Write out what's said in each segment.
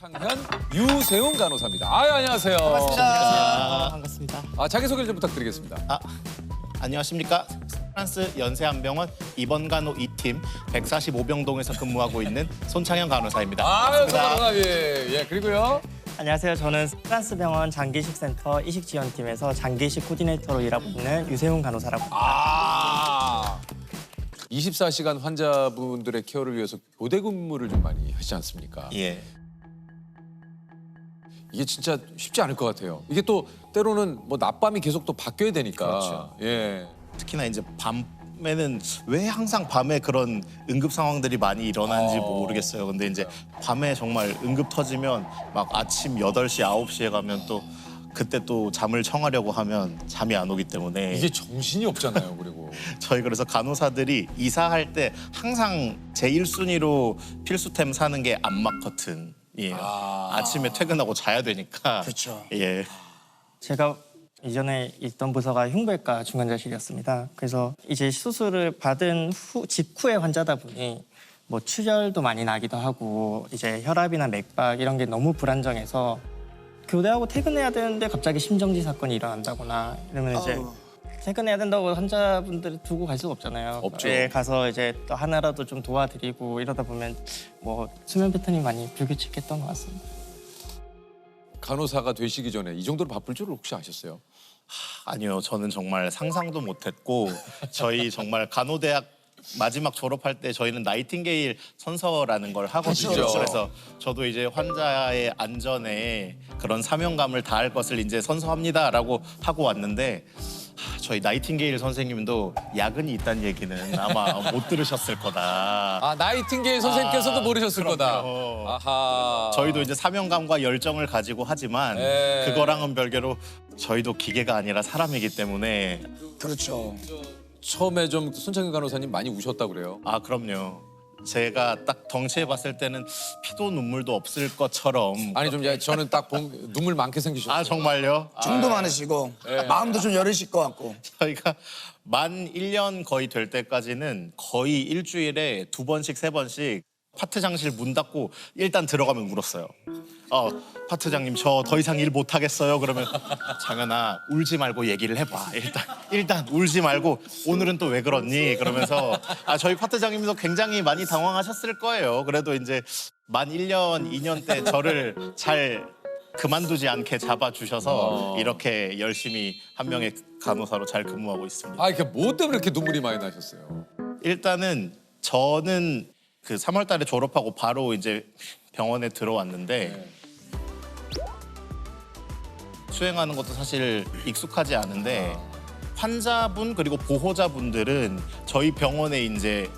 창현, 유세훈 간호사입니다. 안녕하세요. 반갑습니다. 반갑습니다. 자기소개를 좀 부탁드리겠습니다. 안녕하십니까. 프랑스 연세안병원 입원간호 2팀 145병동에서 근무하고 있는 손창현 간호사입니다. 간호사 예, 그리고요. 안녕하세요. 저는 프랑스 병원 장기식센터 이식지원팀에서 장기식 코디네이터로 일하고 있는 유세훈 간호사라고 합니다. 24시간 환자분들의 케어를 위해서 교대 근무를 좀 많이 하시지 않습니까? 예. 이게 진짜 쉽지 않을 것 같아요. 이게 또 때로는 뭐 낮밤이 계속 또 바뀌어야 되니까. 그렇죠. 예. 특히나 이제 밤에는 왜 항상 밤에 그런 응급 상황들이 많이 일어나는지 모르겠어요. 근데 이제 밤에 정말 응급 터지면 막 아침 8시, 9시에 가면 또 그때 또 잠을 청하려고 하면 잠이 안 오기 때문에 이게 정신이 없잖아요, 그리고. 저희 그래서 간호사들이 이사할 때 항상 제1순위로 필수템 사는 게 암막 커튼이에요. 아침에 퇴근하고 자야 되니까. 그렇죠. 예. 제가 이전에 있던 부서가 흉부외과 중환자실이었습니다. 그래서 이제 수술을 받은 직후의 환자다 보니 뭐 출혈도 많이 나기도 하고 이제 혈압이나 맥박 이런 게 너무 불안정해서 교대하고 퇴근해야 되는데 갑자기 심정지 사건이 일어난다거나 이러면 이제 퇴근해야 된다고 환자분들을 두고 갈 수가 없잖아요. 없죠. 예, 가서 이제 또 하나라도 좀 도와드리고 이러다 보면 뭐 수면 패턴이 많이 불규칙했던 것 같습니다. 간호사가 되시기 전에 이 정도로 바쁠 줄을 혹시 아셨어요? 아니요, 저는 정말 상상도 못했고 저희 정말 간호대학 마지막 졸업할 때 저희는 나이팅게일 선서라는 걸 하거든요. 그렇죠. 그래서 저도 이제 환자의 안전에 그런 사명감을 다할 것을 이제 선서합니다라고 하고 왔는데 저희 나이팅게일 선생님도 야근이 있다는 얘기는 아마 못 들으셨을 거다. 나이팅게일 선생님께서도 모르셨을 거다. 그럼요. 아하. 저희도 이제 사명감과 열정을 가지고 하지만 네. 그거랑은 별개로 저희도 기계가 아니라 사람이기 때문에 그렇죠. 처음에 좀 손창현 간호사님 많이 우셨다고 그래요. 그럼요. 제가 딱 덩치해 봤을 때는 피도 눈물도 없을 것처럼 아니 좀 저는 딱 눈물 많게 생기셨어요. 정말요? 정도 많으시고 마음도 좀 여리실 것 같고. 저희가 만 1년 거의 될 때까지는 거의 일주일에 2번씩 3번씩 파트장실 문 닫고 일단 들어가면 울었어요. 파트장님 저 더 이상 일 못 하겠어요. 그러면 장현아 울지 말고 얘기를 해봐. 일단 울지 말고 오늘은 또 왜 그렇니? 그러면서 저희 파트장님도 굉장히 많이 당황하셨을 거예요. 그래도 이제 만 1년, 2년 때 저를 잘 그만두지 않게 잡아주셔서 이렇게 열심히 한 명의 간호사로 잘 근무하고 있습니다. 이게 뭐 때문에 이렇게 눈물이 많이 나셨어요? 일단은 저는 그 3월 달에 졸업하고 바로 이제 병원에 들어왔는데 수행하는 것도 사실 익숙하지 않은데 환자분 그리고 보호자분들은 저희 병원에 이제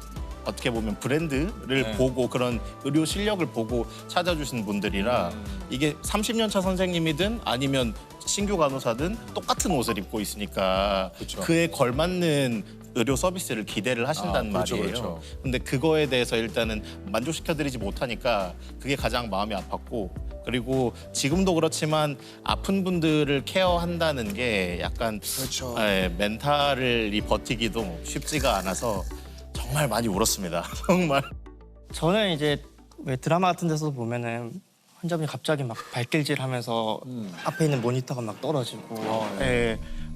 어떻게 보면 브랜드를 보고 그런 의료 실력을 보고 찾아주신 분들이라 이게 30년 차 선생님이든 아니면 신규 간호사든 똑같은 옷을 입고 있으니까 그쵸. 그에 걸맞는 의료 서비스를 기대를 하신단 그렇죠, 말이에요. 그렇죠. 근데 그거에 대해서 일단은 만족시켜드리지 못하니까 그게 가장 마음이 아팠고 그리고 지금도 그렇지만 아픈 분들을 케어한다는 게 약간 그렇죠. 멘탈이 버티기도 쉽지가 않아서 정말 많이 울었습니다. 정말. 저는 이제 왜 드라마 같은 데서 보면은 환자분이 갑자기 막 발길질하면서 앞에 있는 모니터가 막 떨어지고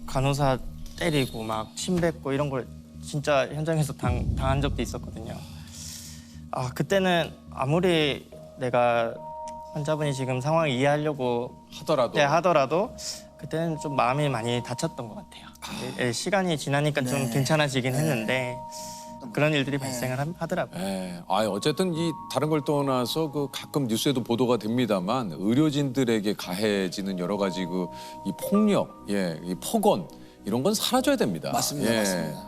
간호사 때리고 막 침 뱉고 이런 걸 진짜 현장에서 당한 적도 있었거든요. 그때는 아무리 내가 환자분이 지금 상황을 이해하려고 하더라도 그때는 좀 마음이 많이 다쳤던 것 같아요. 시간이 지나니까 좀 괜찮아지긴 했는데 그런 일들이 발생을 하더라고요. 어쨌든 이 다른 걸 떠나서 그 가끔 뉴스에도 보도가 됩니다만 의료진들에게 가해지는 여러 가지 이 폭력, 이 폭언 이런 건 사라져야 됩니다. 맞습니다. 맞습니다.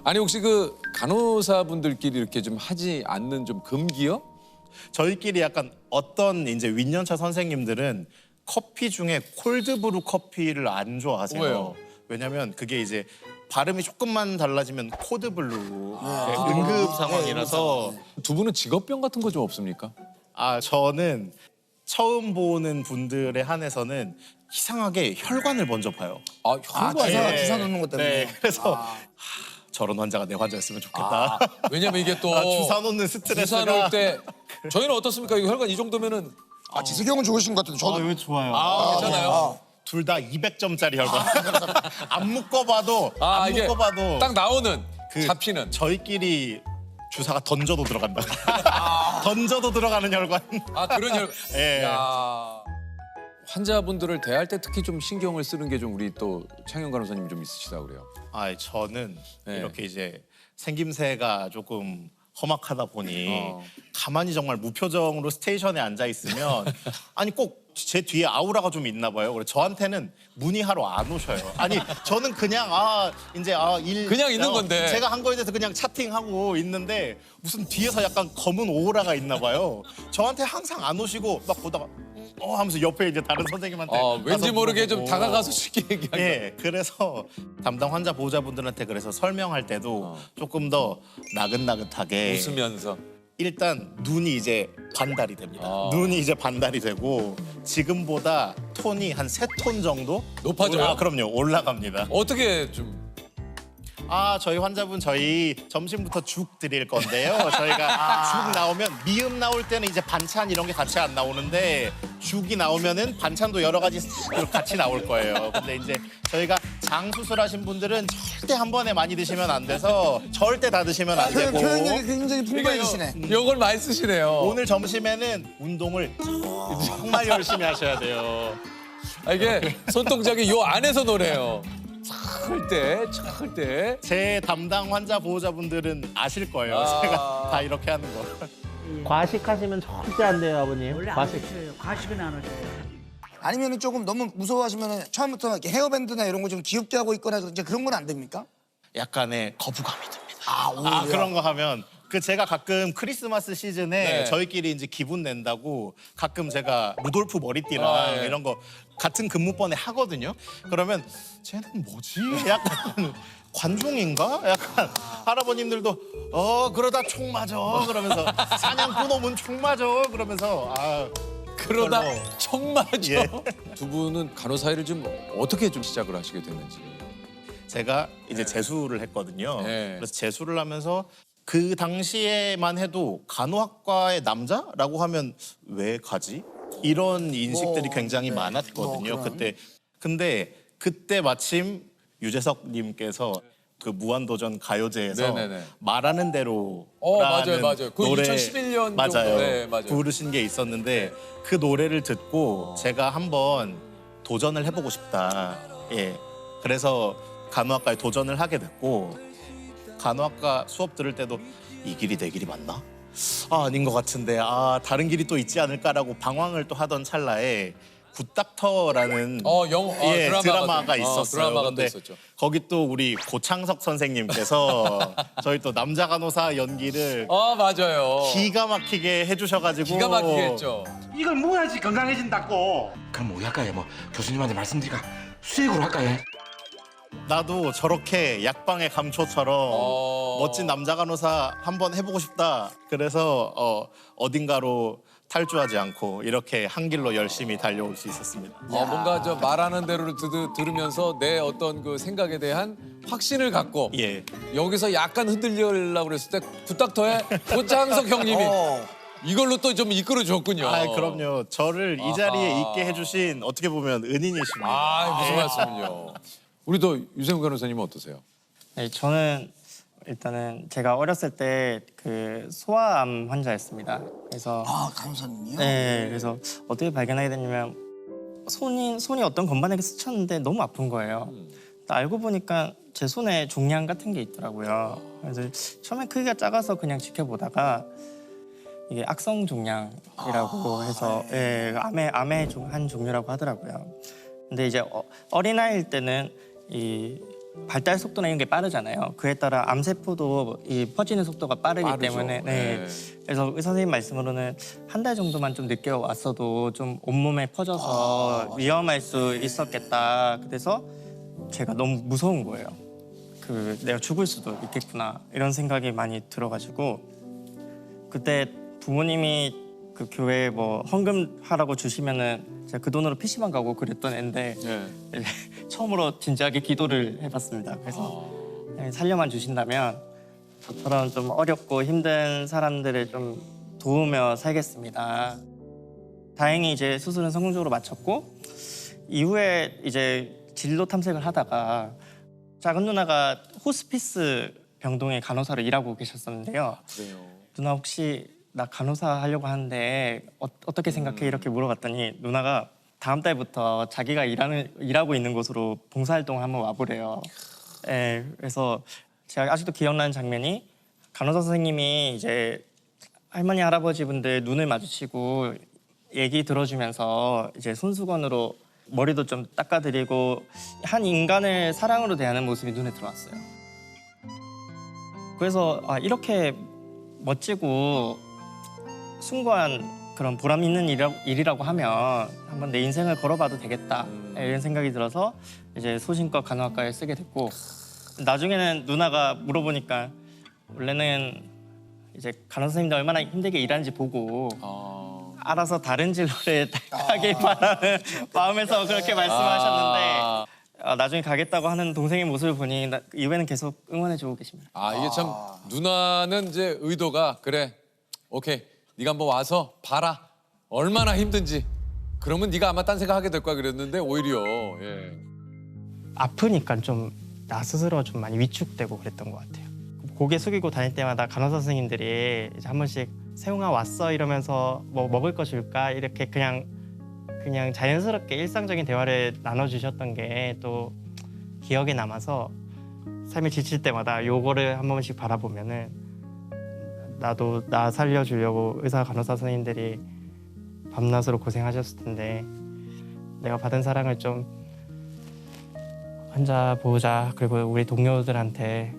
아니 혹시 그 간호사분들끼리 이렇게 좀 하지 않는 좀 금기요? 저희끼리 약간 어떤 이제 윈년차 선생님들은 커피 중에 콜드브루 커피를 안 좋아하세요. 왜요? 왜냐면 그게 이제 발음이 조금만 달라지면 코드블루 응급 상황이라서 두 분은 직업병 같은 거 좀 없습니까? 저는 처음 보는 분들에 한해서는 이상하게 혈관을 먼저 봐요. 혈관이요? 주사 놓는 것 때문에. 그래서 저런 환자가 내 환자였으면 좋겠다. 왜냐면 이게 또 주사 놓는 스트레스가 주사 놓을 때 저희는 어떻습니까? 이거 혈관 이 정도면은 아 지석형은 좋으신 것 같은데 저도. 이거 좋아요. 괜찮아요. 둘 다 200점짜리 혈관. 안 묶어봐도 안 이게 묶어봐도 딱 나오는 그 잡히는. 저희끼리 주사가 던져도 들어간다. 던져도 들어가는 혈관. 그런 혈. 예. 야. 환자분들을 대할 때 특히 좀 신경을 쓰는 게 좀 우리 또 창현 간호사님 좀 있으시다 그래요. 저는 네. 이렇게 이제 생김새가 조금 험악하다 보니 가만히 정말 무표정으로 스테이션에 앉아 있으면 아니 꼭 제 뒤에 아우라가 좀 있나 봐요. 그래서 저한테는 문의하러 안 오셔요. 아니 저는 그냥 이제 일 그냥 있는 건데. 제가 한 거에 대해서 그냥 차팅하고 있는데 무슨 뒤에서 약간 검은 오라가 있나 봐요. 저한테 항상 안 오시고 막 보다가 하면서 옆에 이제 다른 선생님한테 왠지 가서 모르게 좀 물어보고. 다가가서 쉽게 얘기하는. 예, 그래서 담당 환자 보호자분들한테 그래서 설명할 때도 조금 더 나긋나긋하게 웃으면서. 일단 눈이 이제 반달이 됩니다. 눈이 이제 반달이 되고 지금보다 톤이 한 3톤 정도 높아져요? 그럼요. 올라갑니다. 어떻게 좀. 저희 환자분 저희 점심부터 죽 드릴 건데요. 저희가 죽 나오면 미음 나올 때는 이제 반찬 이런 게 같이 안 나오는데 죽이 나오면은 반찬도 여러 가지 같이 나올 거예요. 근데 이제 저희가 장 수술하신 분들은 절대 한 번에 많이 드시면 안 돼서 절대 다 드시면 안 되고 표현력이 굉장히 풍부해지시네. 이걸 많이 쓰시네요. 오늘 점심에는 운동을 정말 열심히 하셔야 돼요. 이게 손동작이 요 안에서 노래요. 착할 때. 제 담당 환자 보호자분들은 아실 거예요. 제가 다 이렇게 하는 거. 과식하시면 절대 안 돼요, 아버님. 원래 안 하셔요. 과식은 안 하셔요. 아니면 조금 너무 무서워하시면 처음부터 이렇게 헤어밴드나 이런 거 좀 귀엽게 하고 있거나 이제 그런 건 안 됩니까? 약간의 거부감이 듭니다. 오히려. 그런 거 하면 제가 가끔 크리스마스 시즌에 네. 저희끼리 이제 기분 낸다고 가끔 제가 루돌프 머리띠랑 예. 이런 거 같은 근무번에 하거든요. 그러면 쟤는 뭐지? 약간 관종인가? 약간 할아버님들도 그러다 총 맞아 그러면서 사냥꾼 오면 총 맞아 그러면서 그러다 그걸로. 총 맞아. 예. 두 분은 간호사 일을 좀 어떻게 좀 시작을 하시게 됐는지. 제가 이제 재수를 했거든요. 네. 그래서 재수를 하면서 그 당시에만 해도 간호학과의 남자라고 하면 왜 가지? 이런 인식들이 굉장히 많았거든요. 그럼. 그때. 근데 그때 마침 유재석님께서 그 무한도전 가요제에서 네네네. 말하는 대로라는 맞아요. 그 노래 2011년 맞아요. 정도. 네, 맞아요. 부르신 게 있었는데 그 노래를 듣고 제가 한번 도전을 해보고 싶다. 예. 그래서 간호학과에 도전을 하게 됐고 간호학과 수업 들을 때도 이 길이 내 길이 맞나? 아닌 것 같은데 다른 길이 또 있지 않을까라고 방황을 또 하던 찰나에 굿닥터라는 드라마가 있었어요. 드라마가 또 근데 있었죠. 거기 또 우리 고창석 선생님께서 저희 또 남자 간호사 연기를 맞아요. 기가 막히게 해주셔가지고 기가 막히게 했죠. 이걸 먹어야지 건강해진다고. 그럼 뭐 할까요? 뭐 교수님한테 말씀드릴까? 수액으로 할까요? 나도 저렇게 약방의 감초처럼 멋진 남자 간호사 한번 해보고 싶다. 그래서 어딘가로 탈주하지 않고 이렇게 한 길로 열심히 달려올 수 있었습니다. 뭔가 저 말하는 대로를 들으면서 내 어떤 그 생각에 대한 확신을 갖고 예. 여기서 약간 흔들려고 그랬을 때 굿닥터의 고창석 형님이 이걸로 또 좀 이끌어 줬군요. 그럼요. 저를 이 자리에 있게 해주신 어떻게 보면 은인이십니다. 무슨 말씀은요. 우리 또 유세훈 간호사님은 어떠세요? 네, 저는 일단은 제가 어렸을 때 그 소아암 환자였습니다. 그래서 간호사님이요? 네, 그래서 어떻게 발견하게 됐냐면 손이 어떤 건반에게 스쳤는데 너무 아픈 거예요. 알고 보니까 제 손에 종양 같은 게 있더라고요. 그래서 처음에 크기가 작아서 그냥 지켜보다가 이게 악성 종양이라고 해서 암의 한 종류라고 하더라고요. 근데 이제 어린아이일 때는 이 발달 속도나 이런 게 빠르잖아요. 그에 따라 암세포도 이 퍼지는 속도가 빠르기 빠르죠. 때문에 네. 그래서 의사 선생님 말씀으로는 한 달 정도만 좀 늦게 왔어도 좀 온몸에 퍼져서 위험할 수 있었겠다. 그래서 제가 너무 무서운 거예요. 내가 죽을 수도 있겠구나 이런 생각이 많이 들어가지고 그때 부모님이 그 교회에 뭐 헌금하라고 주시면은 제가 그 돈으로 PC방 가고 그랬던 애인데 처음으로 진지하게 기도를 해봤습니다. 그래서 살려만 주신다면 저처럼 좀 어렵고 힘든 사람들을 좀 도우며 살겠습니다. 다행히 이제 수술은 성공적으로 마쳤고 이후에 이제 진로 탐색을 하다가 작은 누나가 호스피스 병동의 간호사로 일하고 계셨었는데요. 그래요. 누나 혹시 나 간호사 하려고 하는데 어떻게 생각해? 이렇게 물어봤더니 누나가 다음 달부터 자기가 일하고 있는 곳으로 봉사활동을 한번 와보래요. 예, 그래서 제가 아직도 기억나는 장면이 간호사 선생님이 이제 할머니 할아버지 분들 눈을 마주치고 얘기 들어주면서 이제 손수건으로 머리도 좀 닦아드리고 한 인간을 사랑으로 대하는 모습이 눈에 들어왔어요. 그래서 아, 이렇게 멋지고 숭고한 그런 보람 있는 일이라고 하면 한번 내 인생을 걸어봐도 되겠다 이런 생각이 들어서 이제 소신과 간호학과에 쓰게 됐고 나중에는 누나가 물어보니까 원래는 이제 간호사 선생님들 얼마나 힘들게 일하는지 보고 알아서 다른 진로를 하길 바라는 마음에서 그렇게 말씀하셨는데 나중에 가겠다고 하는 동생의 모습을 보니 이후에는 계속 응원해주고 계십니다. 이게 참 누나는 이제 의도가 그래 오케이 네가 한번 와서 봐라 얼마나 힘든지 그러면 네가 아마 딴 생각하게 될 거야 그랬는데 오히려 예. 아프니까 좀 나 스스로 좀 많이 위축되고 그랬던 것 같아요. 고개 숙이고 다닐 때마다 간호사 선생님들이 이제 한 번씩 세웅아 왔어 이러면서 뭐 먹을 거 줄까 이렇게 그냥 자연스럽게 일상적인 대화를 나눠주셨던 게 또 기억에 남아서 삶이 지칠 때마다 요거를 한 번씩 바라보면은 나도 나 살려주려고 의사 간호사 선생님들이 밤낮으로 고생하셨을 텐데 내가 받은 사랑을 좀 환자 보호자 그리고 우리 동료들한테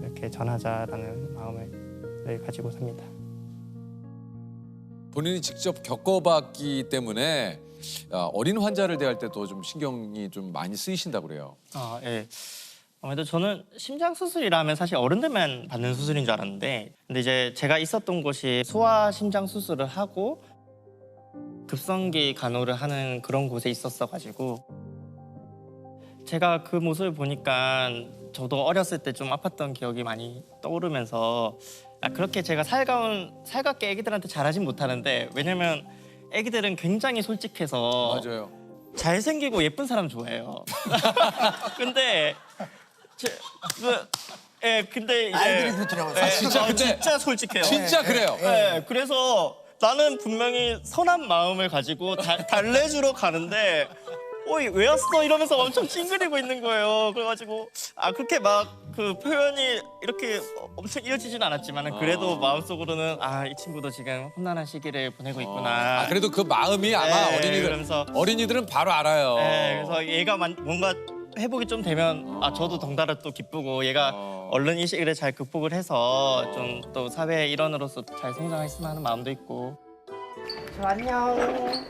이렇게 전하자라는 마음을 늘 가지고 삽니다. 본인이 직접 겪어봤기 때문에 어린 환자를 대할 때도 좀 신경이 좀 많이 쓰이신다고 그래요. 예. 아무래도 저는 심장 수술이라 하면 사실 어른들만 받는 수술인 줄 알았는데 근데 이제 제가 있었던 곳이 소아 심장 수술을 하고 급성기 간호를 하는 그런 곳에 있었어가지고 제가 그 모습을 보니까 저도 어렸을 때 좀 아팠던 기억이 많이 떠오르면서 그렇게 제가 살갑게 애기들한테 잘하진 못하는데 왜냐면 애기들은 굉장히 솔직해서 맞아요. 잘생기고 예쁜 사람 좋아해요. 근데 근데 이제 아이들이 그렇더라고요. 진짜 근데 진짜 솔직해요. 진짜 그래요. 그래서 나는 분명히 선한 마음을 가지고 달래주러 가는데 왜 왔어? 이러면서 엄청 찡그리고 있는 거예요. 그래가지고 그렇게 막 그 표현이 이렇게 엄청 이어지진 않았지만 그래도 마음속으로는 이 친구도 지금 험난한 시기를 보내고 있구나. 그래도 그 마음이 아마 그러면서 어린이들은 바로 알아요. 그래서 얘가 뭔가 회복이 좀 되면 저도 덩달아 또 기쁘고 얘가 얼른 이 시기를 잘 극복을 해서 좀 또 사회 일원으로서 잘 성장했으면 하는 마음도 있고. 안녕.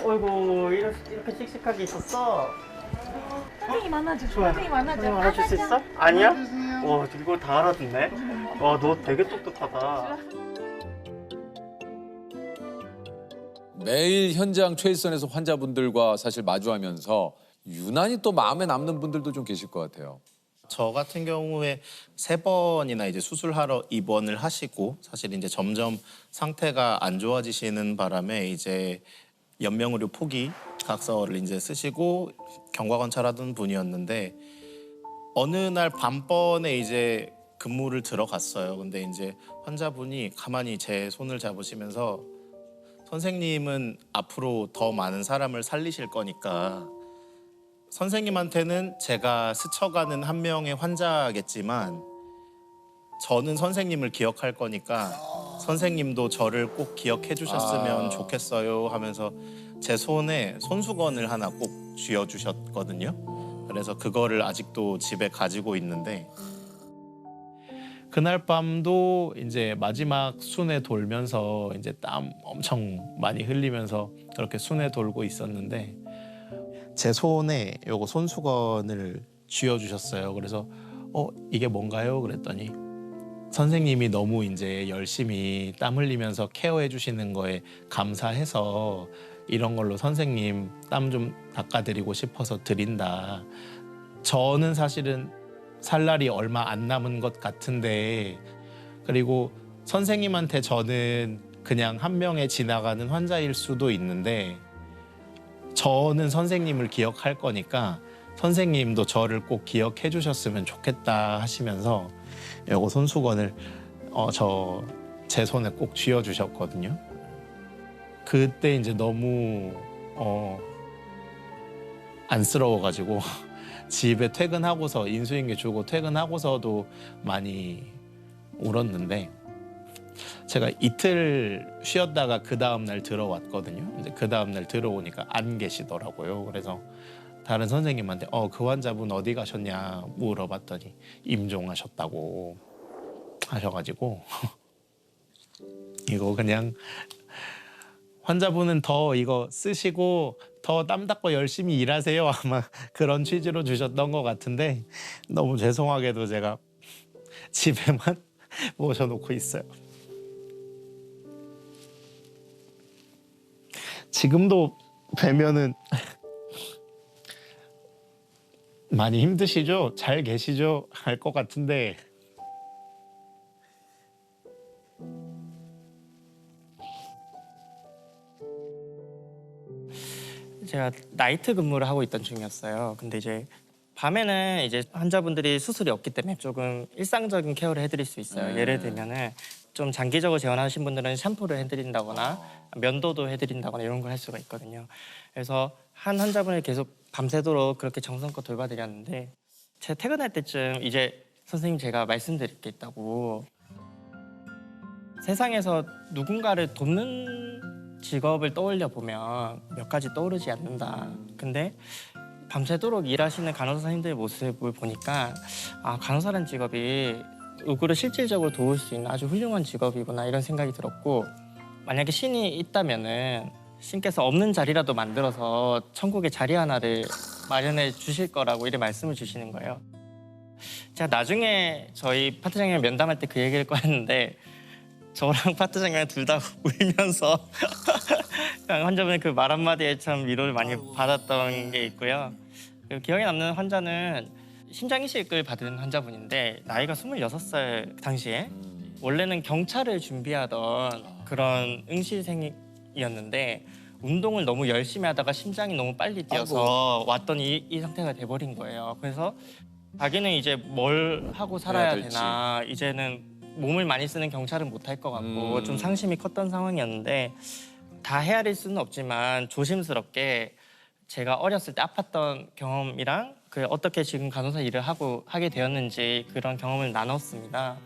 어이구 이렇게 씩씩하게 있었어. 선생님 안아줘. 좋아요. 선생님 안아줘. 선생님 안아줄 수 있어? 아니야? 와 이걸 다 알아듣네. 와 너 되게 똑똑하다. 매일 현장 최일선에서 환자분들과 사실 마주하면서 유난히 또 마음에 남는 분들도 좀 계실 것 같아요. 저 같은 경우에 3번이나 이제 수술하러 입원을 하시고 사실 이제 점점 상태가 안 좋아지시는 바람에 이제 연명의료 포기 각서를 이제 쓰시고 경과 관찰하던 분이었는데 어느 날 밤번에 이제 근무를 들어갔어요. 근데 이제 환자분이 가만히 제 손을 잡으시면서 선생님은 앞으로 더 많은 사람을 살리실 거니까 선생님한테는 제가 스쳐가는 한 명의 환자겠지만 저는 선생님을 기억할 거니까 선생님도 저를 꼭 기억해 주셨으면 좋겠어요 하면서 제 손에 손수건을 하나 꼭 쥐어주셨거든요. 그래서 그거를 아직도 집에 가지고 있는데 그날 밤도 이제 마지막 순회 돌면서 이제 땀 엄청 많이 흘리면서 그렇게 순회 돌고 있었는데 제 손에 요거 손수건을 쥐어주셨어요. 그래서 이게 뭔가요? 그랬더니 선생님이 너무 이제 열심히 땀 흘리면서 케어해 주시는 거에 감사해서 이런 걸로 선생님 땀 좀 닦아드리고 싶어서 드린다. 저는 사실은 살 날이 얼마 안 남은 것 같은데 그리고 선생님한테 저는 그냥 한 명의 지나가는 환자일 수도 있는데 저는 선생님을 기억할 거니까 선생님도 저를 꼭 기억해 주셨으면 좋겠다 하시면서 요거 손수건을 제 손에 꼭 쥐어 주셨거든요. 그때 이제 너무 안쓰러워가지고 집에 퇴근하고서 인수인계 주고 퇴근하고서도 많이 울었는데 제가 이틀 쉬었다가 그 다음날 들어왔거든요. 근데 그 다음날 들어오니까 안 계시더라고요. 그래서 다른 선생님한테 그 환자분 어디 가셨냐 물어봤더니 임종하셨다고 하셔가지고 이거 그냥 환자분은 더 이거 쓰시고 더 땀 닦고 열심히 일하세요 아마 그런 취지로 주셨던 것 같은데 너무 죄송하게도 제가 집에만 모셔놓고 있어요. 지금도 뵈면은 많이 힘드시죠? 잘 계시죠? 할 것 같은데 제가 나이트 근무를 하고 있던 중이었어요. 근데 이제 밤에는 이제 환자분들이 수술이 없기 때문에 조금 일상적인 케어를 해드릴 수 있어요. 예를 들면은 좀 장기적으로 재원하신 분들은 샴푸를 해드린다거나 면도도 해드린다거나 이런 걸 할 수가 있거든요. 그래서 한 환자분을 계속 밤새도록 그렇게 정성껏 돌봐드렸는데 제가 퇴근할 때쯤 이제 선생님 제가 말씀드릴 게 있다고 세상에서 누군가를 돕는 직업을 떠올려 보면 몇 가지 떠오르지 않는다. 근데 밤새도록 일하시는 간호사 선생님들의 모습을 보니까 아, 간호사라는 직업이 누구를 실질적으로 도울 수 있는 아주 훌륭한 직업이구나 이런 생각이 들었고 만약에 신이 있다면은 신께서 없는 자리라도 만들어서 천국의 자리 하나를 마련해 주실 거라고 이렇게 말씀을 주시는 거예요. 제가 나중에 저희 파트장님을 면담할 때 그 얘기를 꺼냈는데 저랑 파트장님 둘 다 울면서 환자분의 그 말 한마디에 참 위로를 많이 받았던 게 있고요. 그리고 기억에 남는 환자는 심장 이식을 받은 환자분인데 나이가 26살 당시에 원래는 경찰을 준비하던 그런 응시생이었는데 운동을 너무 열심히 하다가 심장이 너무 빨리 뛰어서 왔더니 이 상태가 돼버린 거예요. 그래서 자기는 이제 뭘 하고 살아야 되나 이제는 몸을 많이 쓰는 경찰은 못할 것 같고 좀 상심이 컸던 상황이었는데 다 헤아릴 수는 없지만 조심스럽게 제가 어렸을 때 아팠던 경험이랑 그 어떻게 지금 간호사 일을 하게 되었는지 그런 경험을 나눴습니다.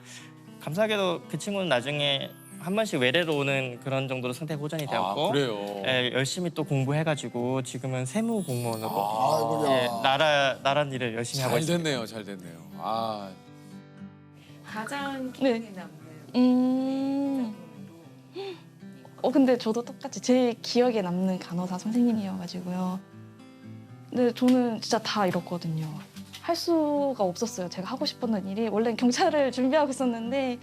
감사하게도 그 친구는 나중에 한 번씩 외래로 오는 그런 정도로 상태 보존이 되었고 그래요. 예, 열심히 또 공부해가지고 지금은 세무 공무원으로 아이고야. 예, 나라 일을 열심히 하고 잘 있습니다. 됐네요, 잘 됐네요. 아, 가장 기억에 남는 근데 저도 똑같이 제일 기억에 남는 간호사 선생님이어가지고요. 근데 저는 진짜 다 잃었거든요. 할 수가 없었어요. 제가 하고 싶었던 일이 원래는 경찰을 준비하고 있었는데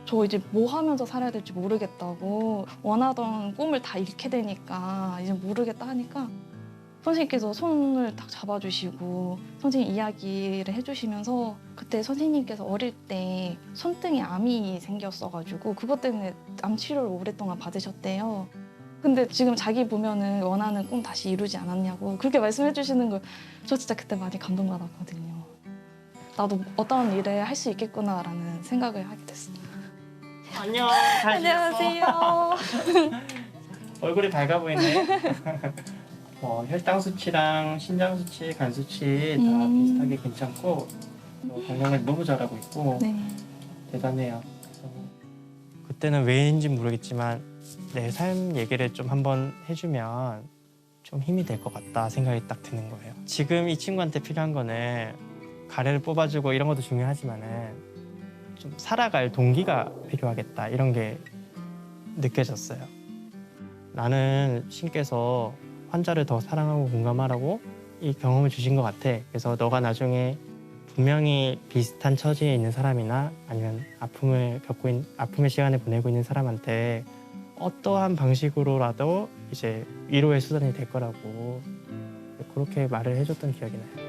저 이제 뭐 하면서 살아야 될지 모르겠다고 원하던 꿈을 다 잃게 되니까 이제 모르겠다 하니까 선생님께서 손을 딱 잡아주시고 선생님 이야기를 해주시면서 그때 선생님께서 어릴 때 손등에 암이 생겼어가지고 그것 때문에 암 치료를 오랫동안 받으셨대요. 근데 지금 자기 보면은 원하는 꿈 다시 이루지 않았냐고 그렇게 말씀해 주시는 걸 저 진짜 그때 많이 감동받았거든요. 나도 어떤 일을 할 수 있겠구나라는 생각을 하게 됐어요. 안녕. 잘 지냈어? 안녕하세요. 얼굴이 밝아 보이네. 혈당 수치랑 심장 수치, 간 수치 다 비슷하게 괜찮고 건강을 너무 잘하고 있고 네. 대단해요. 그때는 왜인지 모르겠지만 내 삶 얘기를 좀 한번 해주면 좀 힘이 될 것 같다 생각이 딱 드는 거예요. 지금 이 친구한테 필요한 거는 가래를 뽑아주고 이런 것도 중요하지만은 좀 살아갈 동기가 필요하겠다 이런 게 느껴졌어요. 나는 신께서 환자를 더 사랑하고 공감하라고 이 경험을 주신 것 같아. 그래서 너가 나중에 분명히 비슷한 처지에 있는 사람이나 아니면 아픔의 시간을 보내고 있는 사람한테 어떠한 방식으로라도 이제 위로의 수단이 될 거라고 그렇게 말을 해줬던 기억이 나요.